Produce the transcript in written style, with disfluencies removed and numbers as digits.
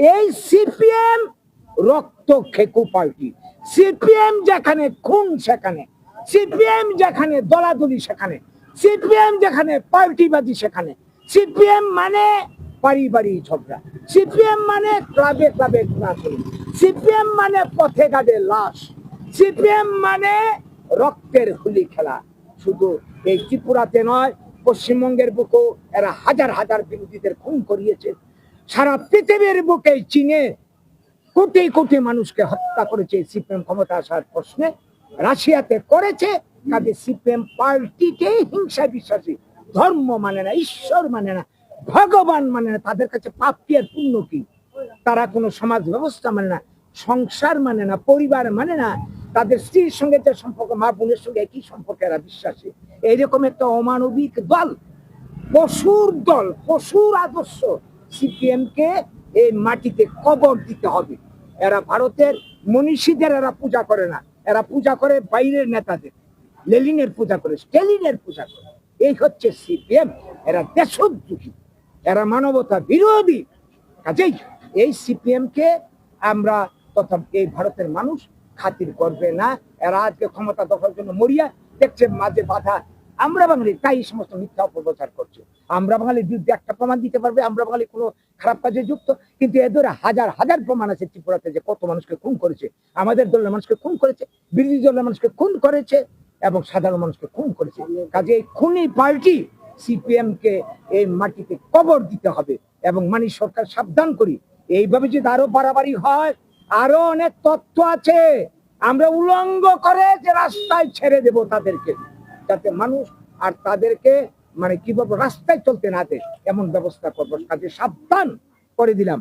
এই সিপিএম রক্ত খেকু party, CPM যেখানে খুন সেখানে, সিপিএম যেখানে দলাদলি সেখানে, সিপিএম যেখানে পার্টিবাদী সেখানে, সিপিএম মানে পারিবারিক ঝগড়া, সিপিএম মানে ক্লাবে ক্লাবে ঘোরাঘুরি, সিপিএম মানে পথে ঘাটে লাশ, সিপিএম মানে রক্তের হুলি খেলা। শুধু এই ত্রিপুরাতে নয়, পশ্চিমবঙ্গের বুকেও এরা হাজার হাজার বিরোধীদের খুন করিয়েছে। সারা পৃথিবীর বুকে চীনে কোটি কোটি মানুষকে হত্যা করেছে সিপিএম ক্ষমতা আসার প্রশ্নে, রাশিয়াতে করেছে। কাজে সিপিএম পার্টিকে হিংসা বিশ্বাসী, ধর্ম মানে না, ঈশ্বর মানে না, ভগবান মানে না, তাদের কাছে পাপ কি আর পুণ্য কি, তারা কোনো সমাজ ব্যবস্থা মানে না, সংসার মানে না, পরিবার মানে না, তাদের স্ত্রীর সঙ্গে যে সম্পর্ক, মা বোনের সঙ্গে একই সম্পর্কে এরা বিশ্বাসী। এইরকম একটা অমানবিক দল, পশুর দল, পশুর আদর্শ সিপিএম কে এই মাটিতে কবর দিতে হবে। এরা ভারতের মনীষীদের এরা পূজা করে না, এরা পূজা করে বাইরের নেতাদের, লেনিনের পূজা করে, স্টেলিনের পূজা করে। এই হচ্ছে সিপিএম। এরা দেশদ্রোহী, এরা মানবতা বিরোধী। কাজেই এই সিপিএম কে আমরা তথা এই ভারতের মানুষ খাতির করবে না। এরা আজকে ক্ষমতা দখলের জন্য মরিয়া দেখছে, মাঝে বাধা আমরা বাঙালি, তাই সমস্ত মিথ্যা অপপ্রচার করছে। আমরা বাঙালির বিরুদ্ধে একটা প্রমাণ দিতে পারবে আমরা বাঙালি কোনো খারাপ কাজে যুক্ত? কিন্তু এদের হাজার হাজার প্রমাণ আছে ত্রিপুরাতে যে কত মানুষকে খুন করেছে, আমাদের দলের মানুষকে খুন করেছে, বিরোধী দলের মানুষকে খুন করেছে এবং সাধারণ মানুষকে খুন করেছে। কাজে এই খুনি পার্টি সিপিএম কে এই মাটিতে কবর দিতে হবে। এবং মানি সরকার সাবধান করি, এইভাবে যদি আরো বাড়াবাড়ি হয়, আরো অনেক তথ্য আছে আমরা উলঙ্গ করে যে রাস্তায় ছেড়ে দেব তাদেরকে, যাতে মানুষ আর তাদেরকে মানে কি বলবো রাস্তায় চলতে না দেয়, এমন ব্যবস্থা করবো। কাজে সাবধান করে দিলাম।